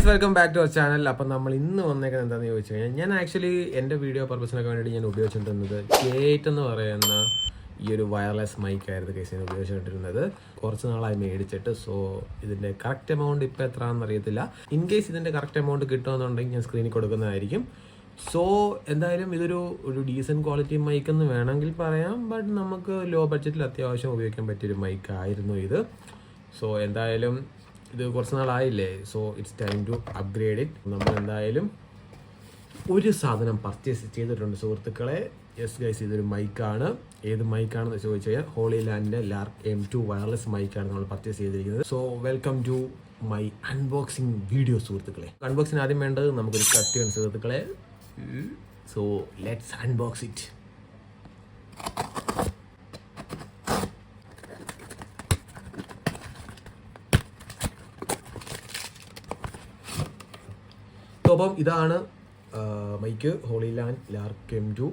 Guys welcome back to our channel. അപ്പം നമ്മൾ ഇന്ന് വന്നേക്കുന്നത് എന്താണെന്ന് ചോദിച്ചു കഴിഞ്ഞാൽ ഞാൻ ആക്ച്വലി എൻ്റെ വീഡിയോ പർപ്പസിനൊക്കെ വേണ്ടിയിട്ട് ഞാൻ ഉപയോഗിച്ചുകൊണ്ടിരുന്നത് K8 എന്ന് പറയുന്ന ഈ ഒരു വയർലെസ് മൈക്കായിരുന്നു ഗൈസ് ഞാൻ ഉപയോഗിച്ചുകൊണ്ടിരുന്നത്. കുറച്ച് നാളായി മേടിച്ചിട്ട്. സോ ഇതിൻ്റെ കറക്റ്റ് എമൗണ്ട് ഇപ്പോൾ എത്രയാണെന്ന് അറിയത്തില്ല. ഇൻ കേസ് ഇതിൻ്റെ കറക്റ്റ് എമൗണ്ട് കിട്ടുമെന്നുണ്ടെങ്കിൽ ഞാൻ സ്ക്രീനിൽ കൊടുക്കുന്നതായിരിക്കും. സോ എന്തായാലും ഇതൊരു ഡീസൻറ്റ് ക്വാളിറ്റി മൈക്ക് എന്ന് വേണമെങ്കിൽ പറയാം. ബട്ട് നമുക്ക് ലോ ബഡ്ജറ്റിൽ അത്യാവശ്യം ഉപയോഗിക്കാൻ പറ്റിയൊരു മൈക്കായിരുന്നു ഇത്. സോ എന്തായാലും ഇത് കുറച്ച് നാളായില്ലേ. So it's time to upgrade it. നമ്മൾ എന്തായാലും ഒരു സാധനം പർച്ചേസ് ചെയ്തിട്ടുണ്ട് സുഹൃത്തുക്കളെ. യെസ് ഗൈസ്, ഇതൊരു മൈക്കാണ്. ഏത് മൈക്കാണെന്ന് ചോദിച്ചു കഴിഞ്ഞാൽ ഹോളി ലാൻഡിൻ്റെ ലാർക്ക് M2 വയർലെസ് മൈക്കാണ് നമ്മൾ പർച്ചേസ് ചെയ്തിരിക്കുന്നത്. So welcome to my unboxing video സുഹൃത്തുക്കളെ. അൺബോക്സിങ് ആദ്യം വേണ്ടത് നമുക്കൊരു കത്തിയാണ് സുഹൃത്തുക്കളെ. So let's unbox it. അപ്പം ഇതാണ് mic Hollyland Lark M2.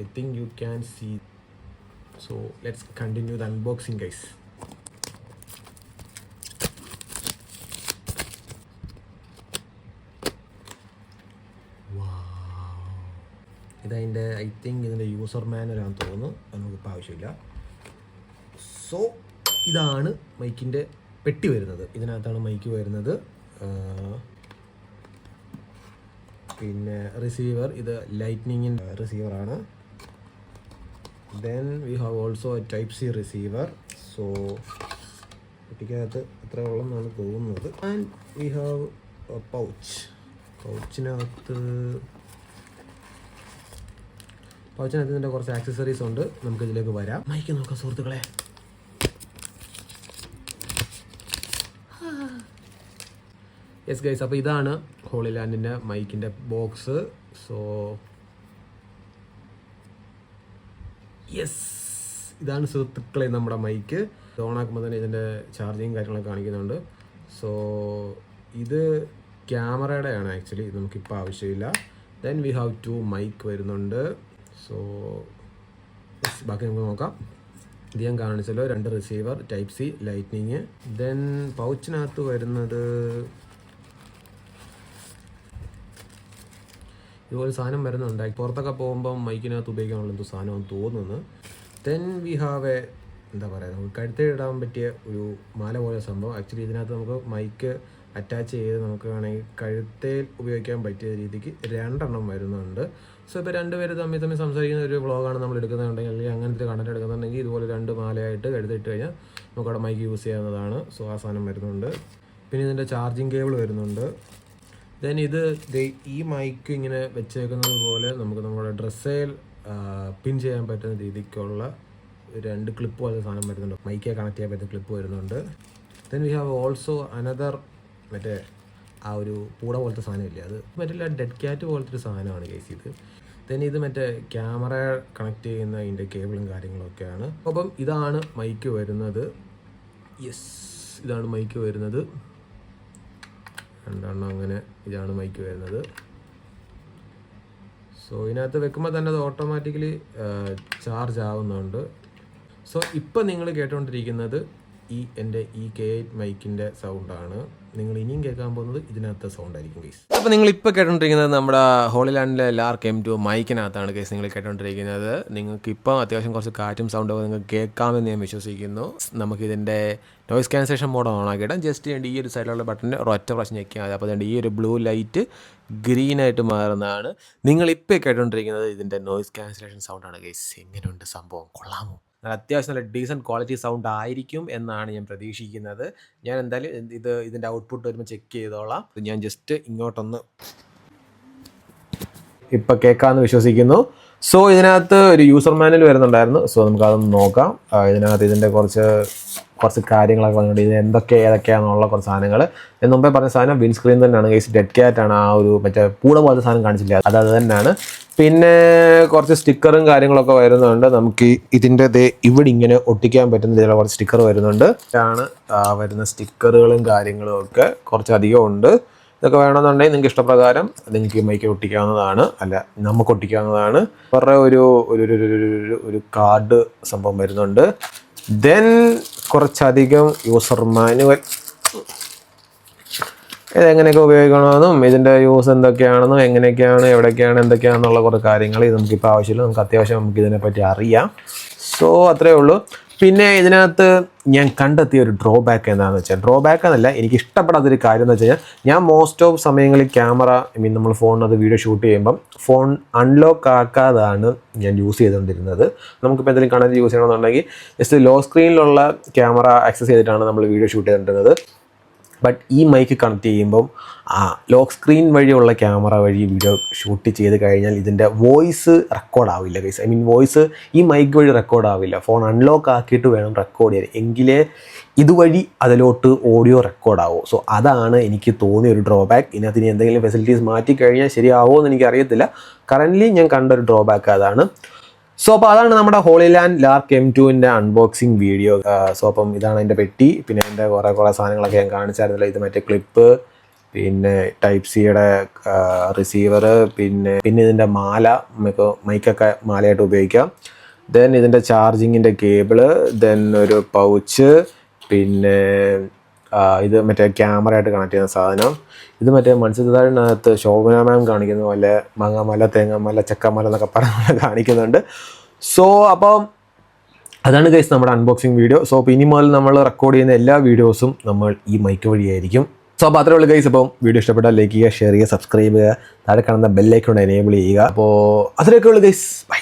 I think you can see. So let's continue the unboxing guys. ഇതതിൻ്റെ ഐ തിങ്ക് ഇതിൻ്റെ യൂസർ മാനുവലാണെന്ന് തോന്നുന്നു. അത് നമുക്കിപ്പോൾ ആവശ്യമില്ല. സോ ഇതാണ് മൈക്കിൻ്റെ പെട്ടി വരുന്നത്. ഇതിനകത്താണ് മൈക്ക് വരുന്നത്. പിന്നെ റിസീവർ, ഇത് ലൈറ്റ്നിങ്ങിൻ്റെ റിസീവറാണ്. Then we have also a type C receiver. So കുട്ടിക്കകത്ത് അത്ര ഉള്ളെന്നാണ് തോന്നുന്നത്. ആൻഡ് വി ഹാവ് എ പൗച്ചിനകത്ത് ഇതിൻ്റെ കുറച്ച് ആക്സസറീസ് ഉണ്ട്. നമുക്കിതിലേക്ക് വരാം. മൈക്ക് നോക്കാം സുഹൃത്തുക്കളെ. യെസ് ഗൈസ്, അപ്പോൾ ഇതാണ് ഹോളി ലാൻഡിൻ്റെ മൈക്കിൻ്റെ ബോക്സ്. സോ യെസ്, ഇതാണ് സുഹൃത്തുക്കളെ നമ്മുടെ മൈക്ക്. ഓണാക്കുമ്പോൾ തന്നെ ഇതിൻ്റെ ചാർജിങ് കാര്യങ്ങളൊക്കെ കാണിക്കുന്നുണ്ട്. സോ ഇത് ക്യാമറയുടെയാണ് ആക്ച്വലി. ഇത് നമുക്കിപ്പോൾ ആവശ്യമില്ല. ദെൻ വി ഹാവ് 2 മൈക്ക് വരുന്നുണ്ട്. സോ ബാക്കി നമുക്ക് നോക്കാം. ഇത് ഞാൻ കാണിച്ചല്ലോ, 2 receiver, type C, lightning. Then പൗച്ചിനകത്ത് വരുന്നത് ഇതുപോലെ സാധനം വരുന്നുണ്ട്. പുറത്തൊക്കെ പോകുമ്പോൾ മൈക്കിനകത്ത് ഉപയോഗിക്കാനുള്ള എന്തോ സാധനമെന്ന് തോന്നുന്നു. ദെൻ വി ഹാവ് എന്താ പറയുക, നമുക്ക് കഴുത്തിൽ ഇടാൻ പറ്റിയ ഒരു മാല പോലെ സംഭവം. ആക്ച്വലി ഇതിനകത്ത് നമുക്ക് മൈക്ക് അറ്റാച്ച് ചെയ്ത് നമുക്ക് വേണമെങ്കിൽ കഴുത്തേൽ ഉപയോഗിക്കാൻ പറ്റിയ രീതിക്ക് 2 എണ്ണം വരുന്നുണ്ട്. സോ ഇപ്പോൾ 2 പേര് തമ്മിൽ സംസാരിക്കുന്ന ഒരു വ്ളോഗാണ് നമ്മൾ എടുക്കുന്നുണ്ടെങ്കിൽ, അല്ലെങ്കിൽ അങ്ങനത്തെ കണ്ടന്റ് എടുക്കുന്നുണ്ടെങ്കിൽ ഇതുപോലെ 2 മാലയായിട്ട് കഴുത്തിട്ട് കഴിഞ്ഞാൽ നമുക്കവിടെ മൈക്ക് യൂസ് ചെയ്യാവുന്നതാണ്. സോ ആ സാധനം വരുന്നുണ്ട്. പിന്നെ ഇതിൻ്റെ ചാർജിങ് കേബിൾ വരുന്നുണ്ട്. ദെൻ ഇത് ഈ മൈക്ക് ഇങ്ങനെ വെച്ചേക്കുന്നത് പോലെ നമുക്ക് നമ്മുടെ ഡ്രസ്സേൽ പിൻ ചെയ്യാൻ പറ്റുന്ന രീതിക്കുള്ള 2 ക്ലിപ്പ് പോലത്തെ സാധനം വരുന്നുണ്ട്. മൈക്കെ കണക്ട് ചെയ്യാൻ പറ്റുന്ന ക്ലിപ്പ് വരുന്നുണ്ട്. Then we have also another മറ്റേ ആ ഒരു പൂട പോലത്തെ സാധനമില്ലേ, അത് മറ്റേ ഡെഡ് ക്യാറ്റ് പോലത്തെ ഒരു സാധനമാണ് കേസ് ഇത്. ദെൻ ഇത് മറ്റേ ക്യാമറ കണക്ട് ചെയ്യുന്ന അതിൻ്റെ കേബിളും കാര്യങ്ങളൊക്കെയാണ്. അപ്പം ഇതാണ് മൈക്ക് വരുന്നത്. യെസ്, ഇതാണ് മൈക്ക് വരുന്നത്. 2 എണ്ണം അങ്ങനെ. ഇതാണ് മൈക്ക് വരുന്നത്. സോ ഇതിനകത്ത് വെക്കുമ്പോൾ തന്നെ അത് ഓട്ടോമാറ്റിക്കലി ചാർജ് ആവുന്നുണ്ട്. സോ ഇപ്പം നിങ്ങൾ കേട്ടുകൊണ്ടിരിക്കുന്നത് എൻ്റെ ഈ K8 മൈക്കിൻ്റെ സൗണ്ടാണ്. നിങ്ങൾ ഇനിയും കേൾക്കാൻ പോകുന്നത് ഇതിനകത്തെ സൗണ്ട് ആയിരിക്കും ഗൈസ്. അപ്പോൾ നിങ്ങൾ ഇപ്പോൾ കേട്ടുകൊണ്ടിരിക്കുന്നത് നമ്മുടെ ഹോളി ലാൻഡിലെ ലാർക്ക് M2 മൈക്കിനകത്താണ് ഗൈസ് നിങ്ങൾ കേട്ടുകൊണ്ടിരിക്കുന്നത്. നിങ്ങൾക്ക് ഇപ്പോൾ അത്യാവശ്യം കുറച്ച് കാറ്റും സൗണ്ടൊക്കെ നിങ്ങൾക്ക് കേൾക്കാമെന്ന് ഞാൻ വിശ്വസിക്കുന്നു. നമുക്കിതിൻ്റെ നോയ്സ് ക്യാൻസലേഷൻ മോഡ് ഓൺ ആക്കിയിടാം. ജസ്റ്റ് ഈ ഒരു സൈഡിലുള്ള ബട്ടണിന് ഒരൊറ്റ പ്രാവശ്യം ഞെക്കിയാൽ മതി. അപ്പോൾ ഈ ഒരു ബ്ലൂ ലൈറ്റ് ഗ്രീനായിട്ട് മാറുന്നതാണ്. നിങ്ങളിപ്പോൾ കേട്ടുകൊണ്ടിരിക്കുന്നത് ഇതിൻ്റെ നോയ്സ് ക്യാൻസലേഷൻ സൗണ്ടാണ് ഗൈസ്. എങ്ങനെയുണ്ട് സംഭവം? കൊള്ളാമോ? അത്യാവശ്യം നല്ല ഡീസൻറ്റ് ക്വാളിറ്റി സൗണ്ട് ആയിരിക്കും എന്നാണ് ഞാൻ പ്രതീക്ഷിക്കുന്നത്. ഞാൻ എന്തായാലും ഇതിൻ്റെ ഔട്ട്പുട്ട് വരുമ്പോൾ ചെക്ക് ചെയ്തോളാം. ഞാൻ ജസ്റ്റ് ഇങ്ങോട്ടൊന്ന് ഇപ്പം കേൾക്കാമെന്ന് വിശ്വസിക്കുന്നു. സോ ഇതിനകത്ത് ഒരു യൂസർ മാനുവൽ വരുന്നുണ്ടായിരുന്നു. സോ നമുക്കതൊന്ന് നോക്കാം. ഇതിനകത്ത് ഇതിൻ്റെ കുറച്ച് കാര്യങ്ങളൊക്കെ വന്നിട്ടുണ്ട്. ഇത് ഏതൊക്കെയാണെന്നുള്ള കുറച്ച് സാധനങ്ങൾ. ഞാൻ മുമ്പേ പറഞ്ഞ സാധനം വിൻഡ് സ്ക്രീൻ തന്നെയാണ് ഗൈസ്. ഡെഡ് ക്യാറ്റാണ് ആ ഒരു മറ്റേ പൂട പോലത്തെ സാധനം കാണിച്ചില്ല, അത് തന്നെയാണ്. പിന്നെ കുറച്ച് സ്റ്റിക്കറും കാര്യങ്ങളൊക്കെ വരുന്നുണ്ട്. നമുക്ക് ഇതിൻ്റെ ഇവിടെ ഇങ്ങനെ ഒട്ടിക്കാൻ പറ്റുന്ന ഇതിലുള്ള കുറച്ച് സ്റ്റിക്കർ വരുന്നുണ്ട്. ഇതാണ് വരുന്ന സ്റ്റിക്കറുകളും കാര്യങ്ങളും ഒക്കെ കുറച്ചധികം ഉണ്ട്. ഇതൊക്കെ വേണമെന്നുണ്ടെങ്കിൽ നിങ്ങൾക്ക് ഇഷ്ടപ്രകാരം നിങ്ങൾക്ക് മൈക്ക് ഒട്ടിക്കാവുന്നതാണ്, അല്ല നമുക്ക് ഒട്ടിക്കാവുന്നതാണ്. അവരുടെ ഒരു കാർഡ് സംഭവം വരുന്നുണ്ട്. ദെൻ കുറച്ചധികം യൂസർ മാനുവൽ ഇതെങ്ങനെയൊക്കെ ഉപയോഗിക്കണമെന്നും ഇതിൻ്റെ യൂസ് എന്തൊക്കെയാണെന്നും എങ്ങനെയൊക്കെയാണ് എവിടെയൊക്കെയാണ് എന്തൊക്കെയാണെന്നുള്ള കുറേ കാര്യങ്ങൾ ഇത് നമുക്കിപ്പോൾ ആവശ്യമില്ല. നമുക്ക് അത്യാവശ്യം നമുക്ക് ഇതിനെപ്പറ്റി അറിയാം. സോ അത്രയേ ഉള്ളൂ. പിന്നെ ഇതിനകത്ത് ഞാൻ കണ്ടെത്തിയ ഒരു ഡ്രോബാക്ക് എന്താണെന്ന് വെച്ചാൽ, ഡ്രോബാക്ക് എന്നല്ല, എനിക്ക് ഇഷ്ടപ്പെടാത്തൊരു കാര്യം എന്ന് വെച്ച് കഴിഞ്ഞാൽ, ഞാൻ മോസ്റ്റ് ഓഫ് സമയങ്ങളിൽ ക്യാമറ നമ്മൾ ഫോണിനകത്ത് വീഡിയോ ഷൂട്ട് ചെയ്യുമ്പം ഫോൺ അൺലോക്ക് ആക്കാതാണ് ഞാൻ യൂസ് ചെയ്തുകൊണ്ടിരുന്നത്. നമുക്കിപ്പോൾ എന്തെങ്കിലും കണ്ടന്റ് യൂസ് ചെയ്യണമെന്നുണ്ടെങ്കിൽ ജസ്റ്റ് ലോ സ്ക്രീനിലുള്ള ക്യാമറ ആക്സസ് ചെയ്തിട്ടാണ് നമ്മൾ വീഡിയോ ഷൂട്ട് ചെയ്തുകൊണ്ടിരുന്നത്. ബട്ട് ഈ മൈക്ക് കണക്ട് ചെയ്യുമ്പം ലോക്ക് സ്ക്രീൻ വഴിയുള്ള ക്യാമറ വഴി വീഡിയോ ഷൂട്ട് ചെയ്ത് കഴിഞ്ഞാൽ ഇതിൻ്റെ വോയിസ് റെക്കോർഡ് ആവില്ല ഗൈസ്. വോയിസ് ഈ മൈക്ക് വഴി റെക്കോർഡ് ആവില്ല. ഫോൺ അൺലോക്ക് ആക്കിയിട്ട് വേണം റെക്കോർഡ് ചെയ്യാൻ, എങ്കിലേ ഇതുവഴി അതിലോട്ട് ഓഡിയോ റെക്കോർഡ് ആവും. സോ അതാണ് എനിക്ക് തോന്നിയ ഒരു ഡ്രോബാക്ക്. ഇതിനകത്ത് ഇനി എന്തെങ്കിലും ഫെസിലിറ്റീസ് മാറ്റിക്കഴിഞ്ഞാൽ ശരിയാവുമോ എന്ന് എനിക്കറിയത്തില്ല. കറൻ്റ്ലി ഞാൻ കണ്ടൊരു ഡ്രോബാക്ക് അതാണ്. സോ അപ്പോൾ അതാണ് നമ്മുടെ ഹോളിലാൻഡ് ലാർക്ക് M2-ൻ്റെ അൺബോക്സിങ് വീഡിയോ. സോ അപ്പം ഇതാണ് എൻ്റെ പെട്ടി. പിന്നെ എൻ്റെ കുറേ സാധനങ്ങളൊക്കെ ഞാൻ കാണിച്ചായിരുന്നല്ലോ. ഇത് മറ്റേ ക്ലിപ്പ്, പിന്നെ ടൈപ്പ് സിയുടെ റിസീവർ, പിന്നെ ഇതിൻ്റെ മാല, നമുക്ക് മൈക്കൊക്കെ മാലയായിട്ട് ഉപയോഗിക്കാം. ദെൻ ഇതിൻ്റെ ചാർജിങ്ങിൻ്റെ കേബിള്, ദെൻ ഒരു പൗച്ച്, പിന്നെ ഇത് മറ്റേ ക്യാമറയായിട്ട് കണക്ട് ചെയ്യുന്ന സാധനം. ഇത് മറ്റേ മത്സ്യത്തൊഴിലിനകത്ത് ശോഭന മാം കാണിക്കുന്ന പോലെ മാങ്ങാമല, തേങ്ങാമല, ചക്കമല എന്നൊക്കെ പറഞ്ഞ കാണിക്കുന്നുണ്ട്. സോ അപ്പം അതാണ് ഗൈസ് നമ്മുടെ അൺബോക്സിങ് വീഡിയോ. സോ അപ്പോൾ ഇനി മുതൽ നമ്മൾ റെക്കോർഡ് ചെയ്യുന്ന എല്ലാ വീഡിയോസും നമ്മൾ ഈ മൈക്ക് വഴിയായിരിക്കും. സോ അപ്പോൾ അത്രേ ഉള്ളൂ ഗൈസ്. അപ്പം വീഡിയോ ഇഷ്ടപ്പെട്ടാൽ ലൈക്ക് ചെയ്യുക, ഷെയർ ചെയ്യുക, സബ്സ്ക്രൈബ് ചെയ്യുക, താഴെ കാണുന്ന ബെല്ലൈക്കൺ എനേബിൾ ചെയ്യുക. അപ്പോൾ അത്രയൊക്കെ ഉള്ളൂ ഗൈസ്. ബൈ.